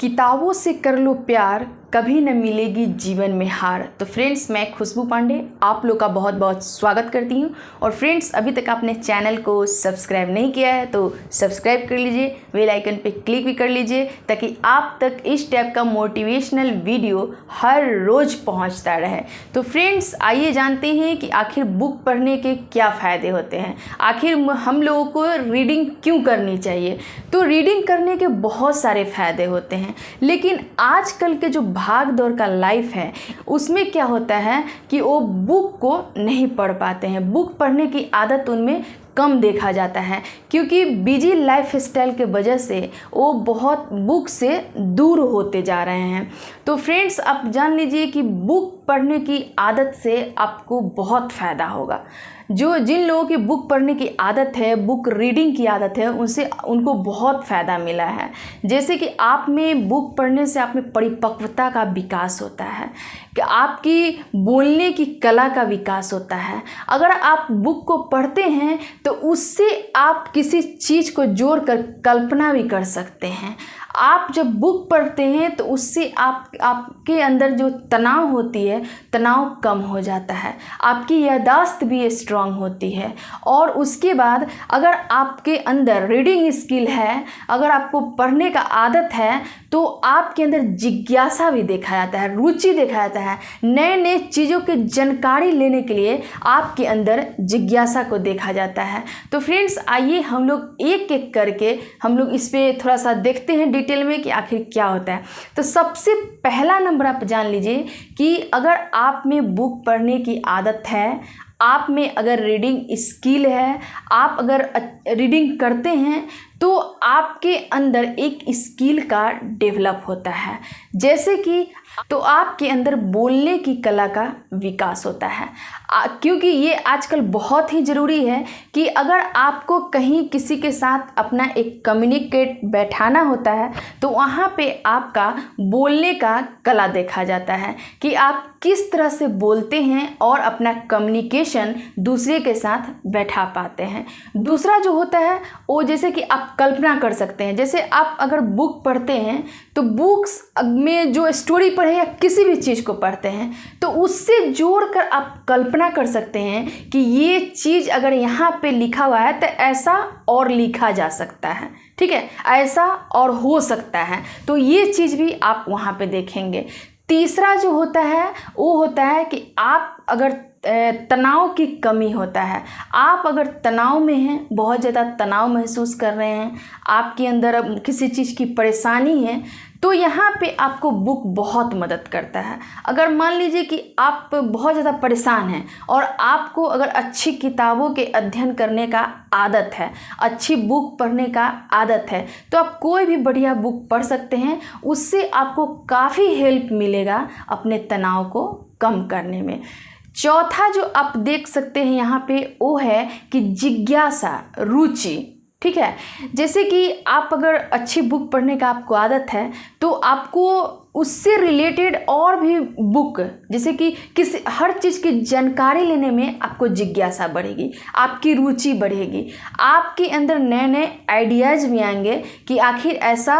किताबों से कर लो प्यार, कभी न मिलेगी जीवन में हार। तो फ्रेंड्स, मैं खुशबू पांडे आप लोग का बहुत बहुत स्वागत करती हूँ। और फ्रेंड्स, अभी तक आपने चैनल को सब्सक्राइब नहीं किया है तो सब्सक्राइब कर लीजिए, बेल आइकन पे क्लिक भी कर लीजिए ताकि आप तक इस टाइप का मोटिवेशनल वीडियो हर रोज़ पहुँचता रहे। तो फ्रेंड्स, आइए जानते हैं कि आखिर बुक पढ़ने के क्या फ़ायदे होते हैं, आखिर हम लोगों को रीडिंग क्यों करनी चाहिए। तो रीडिंग करने के बहुत सारे फ़ायदे होते हैं, लेकिन आजकल के जो भाग दौड़ का लाइफ है उसमें क्या होता है कि वो बुक को नहीं पढ़ पाते हैं। बुक पढ़ने की आदत उनमें कम देखा जाता है क्योंकि बिजी लाइफ स्टाइल के वजह से वो बहुत बुक से दूर होते जा रहे हैं। तो फ्रेंड्स, आप जान लीजिए कि बुक पढ़ने की आदत से आपको बहुत फ़ायदा होगा। जिन लोगों की बुक पढ़ने की आदत है, बुक रीडिंग की आदत है, उनको बहुत फ़ायदा मिला है। जैसे कि आप में बुक पढ़ने से आप में परिपक्वता का विकास होता है, कि आपकी बोलने की कला का विकास होता है। अगर आप बुक को पढ़ते हैं तो उससे आप किसी चीज़ को जोड़कर कल्पना भी कर सकते हैं। आप जब बुक पढ़ते हैं तो उससे आपके अंदर जो तनाव होती है, तनाव कम हो जाता है, आपकी याददाश्त भी स्ट्रांग होती है। और उसके बाद अगर आपके अंदर रीडिंग स्किल है, अगर आपको पढ़ने का आदत है, तो आपके अंदर जिज्ञासा भी देखा जाता है, रुचि देखा जाता है। नए नए चीज़ों की जानकारी लेने के लिए आपके अंदर जिज्ञासा को देखा जाता है। तो फ्रेंड्स, आइए हम लोग एक एक करके हम लोग इस पर थोड़ा सा देखते हैं डिटेल में कि आखिर क्या होता है। तो सबसे पहला नंबर आप जान लीजिए कि अगर आप में बुक पढ़ने की आदत है, आप में अगर रीडिंग स्किल है, आप अगर रीडिंग करते हैं, तो आपके अंदर एक स्किल का डेवलप होता है। जैसे कि तो आपके अंदर बोलने की कला का विकास होता है, क्योंकि ये आजकल बहुत ही ज़रूरी है कि अगर आपको कहीं किसी के साथ अपना एक कम्युनिकेट बैठाना होता है तो वहाँ पे आपका बोलने का कला देखा जाता है कि आप किस तरह से बोलते हैं और अपना कम्युनिकेशन दूसरे के साथ बैठा पाते हैं। दूसरा जो होता है वो जैसे कि आप कल्पना कर सकते हैं। जैसे आप अगर बुक पढ़ते हैं तो बुक्स में जो स्टोरी पढ़े या किसी भी चीज़ को पढ़ते हैं तो उससे जोड़कर आप कल्पना कर सकते हैं कि ये चीज़ अगर यहाँ पे लिखा हुआ है तो ऐसा और लिखा जा सकता है, ठीक है, ऐसा और हो सकता है। तो ये चीज़ भी आप वहाँ पे देखेंगे। तीसरा जो होता है वो होता है कि आप अगर तनाव की कमी होता है, आप अगर तनाव में हैं, बहुत ज़्यादा तनाव महसूस कर रहे हैं, आपके अंदर किसी चीज़ की परेशानी है, तो यहाँ पे आपको बुक बहुत मदद करता है। अगर मान लीजिए कि आप बहुत ज़्यादा परेशान हैं और आपको अगर अच्छी किताबों के अध्ययन करने का आदत है, अच्छी बुक पढ़ने का आदत है, तो आप कोई भी बढ़िया बुक पढ़ सकते हैं। उससे आपको काफ़ी हेल्प मिलेगा अपने तनाव को कम करने में। चौथा जो आप देख सकते हैं यहाँ पे वो है कि जिज्ञासा, रुचि, ठीक है। जैसे कि आप अगर अच्छी बुक पढ़ने का आपको आदत है तो आपको उससे रिलेटेड और भी बुक, जैसे कि हर चीज़ की जानकारी लेने में आपको जिज्ञासा बढ़ेगी, आपकी रुचि बढ़ेगी, आपके अंदर नए नए आइडियाज़ भी आएंगे कि आखिर ऐसा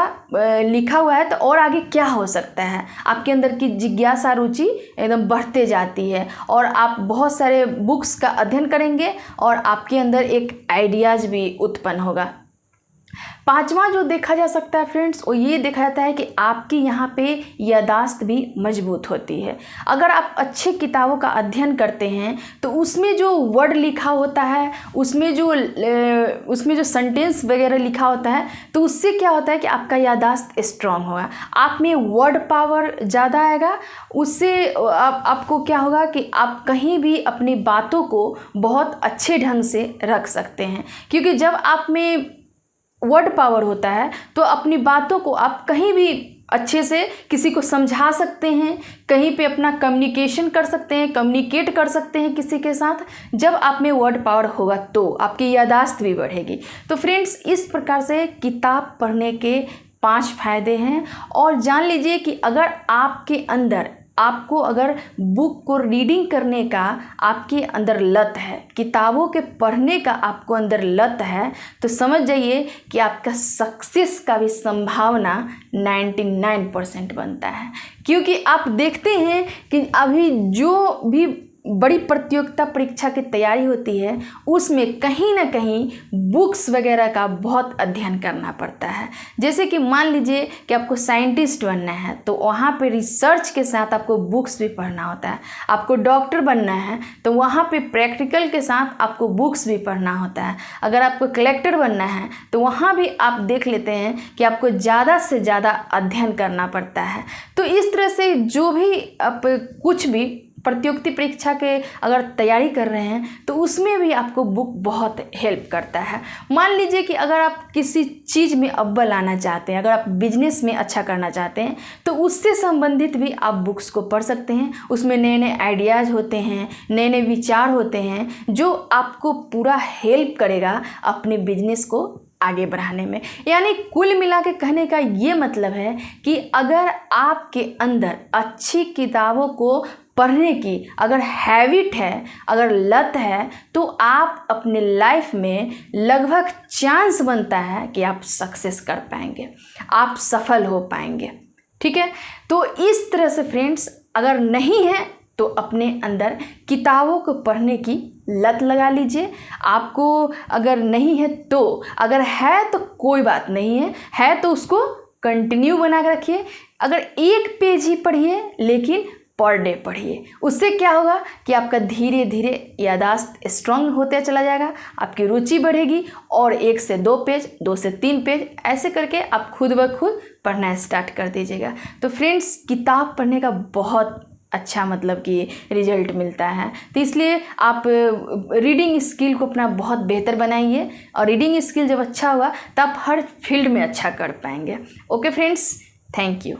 लिखा हुआ है तो और आगे क्या हो सकता है। आपके अंदर की जिज्ञासा, रुचि एकदम बढ़ते जाती है और आप बहुत सारे बुक्स का अध्ययन करेंगे और आपके अंदर एक आइडियाज़ भी उत्पन्न होगा। पांचवा जो देखा जा सकता है फ्रेंड्स, वो ये देखा जाता है कि आपकी यहाँ पे याददाश्त भी मजबूत होती है। अगर आप अच्छे किताबों का अध्ययन करते हैं तो उसमें जो वर्ड लिखा होता है, उसमें जो सेंटेंस वगैरह लिखा होता है, तो उससे क्या होता है कि आपका याददाश्त स्ट्रांग होगा, आप में वर्ड पावर ज़्यादा आएगा। उससे आपको क्या होगा कि आप कहीं भी अपनी बातों को बहुत अच्छे ढंग से रख सकते हैं, क्योंकि जब आप में वर्ड पावर होता है तो अपनी बातों को आप कहीं भी अच्छे से किसी को समझा सकते हैं, कहीं पे अपना कम्युनिकेशन कर सकते हैं, कम्युनिकेट कर सकते हैं किसी के साथ। जब आप में वर्ड पावर होगा तो आपकी याददाश्त भी बढ़ेगी। तो फ्रेंड्स, इस प्रकार से किताब पढ़ने के 5 फायदे हैं। और जान लीजिए कि अगर आपके अंदर आपको अगर बुक को रीडिंग करने का आपके अंदर लत है, किताबों के पढ़ने का आपको अंदर लत है, तो समझ जाइए कि आपका सक्सेस का भी संभावना 99% बनता है। क्योंकि आप देखते हैं कि अभी जो भी बड़ी प्रतियोगिता परीक्षा की तैयारी होती है उसमें कहीं ना कहीं बुक्स वगैरह का बहुत अध्ययन करना पड़ता है। जैसे कि मान लीजिए कि आपको साइंटिस्ट बनना है तो वहाँ पे रिसर्च के साथ आपको बुक्स भी पढ़ना होता है। आपको डॉक्टर बनना है तो वहाँ पे प्रैक्टिकल के साथ आपको बुक्स भी पढ़ना होता है। अगर आपको कलेक्टर बनना है तो वहाँ भी आप देख लेते हैं कि आपको ज़्यादा से ज़्यादा अध्ययन करना पड़ता है। तो इस तरह से जो भी आप कुछ भी प्रतियोगिता परीक्षा के अगर तैयारी कर रहे हैं तो उसमें भी आपको बुक बहुत हेल्प करता है। मान लीजिए कि अगर आप किसी चीज़ में अव्वल आना चाहते हैं, अगर आप बिजनेस में अच्छा करना चाहते हैं तो उससे संबंधित भी आप बुक्स को पढ़ सकते हैं। उसमें नए नए आइडियाज़ होते हैं, नए नए विचार होते हैं जो आपको पूरा हेल्प करेगा अपने बिजनेस को आगे बढ़ाने में। यानी कुल मिला के कहने का ये मतलब है कि अगर आपके अंदर अच्छी किताबों को पढ़ने की अगर हैबिट है, अगर लत है, तो आप अपने लाइफ में लगभग चांस बनता है कि आप सक्सेस कर पाएंगे, आप सफल हो पाएंगे। ठीक है, तो इस तरह से फ्रेंड्स अगर नहीं है तो अपने अंदर किताबों को पढ़ने की लत लगा लीजिए। आपको अगर नहीं है तो, अगर है तो कोई बात नहीं है तो उसको कंटिन्यू बना के रखिए। अगर एक पेज ही पढ़िए लेकिन पर डे पढ़िए। उससे क्या होगा कि आपका धीरे धीरे याददाश्त स्ट्रांग होते चला जाएगा, आपकी रुचि बढ़ेगी और 1 से 2 पेज, 2 से 3 पेज ऐसे करके आप खुद ब खुद पढ़ना स्टार्ट कर दीजिएगा। तो फ्रेंड्स किताब पढ़ने का बहुत अच्छा मतलब कि रिजल्ट मिलता है। तो इसलिए आप रीडिंग स्किल को अपना बहुत बेहतर बनाइए और रीडिंग स्किल जब अच्छा होगा तो आप हर फील्ड में अच्छा कर पाएंगे। Okay friends, thank you.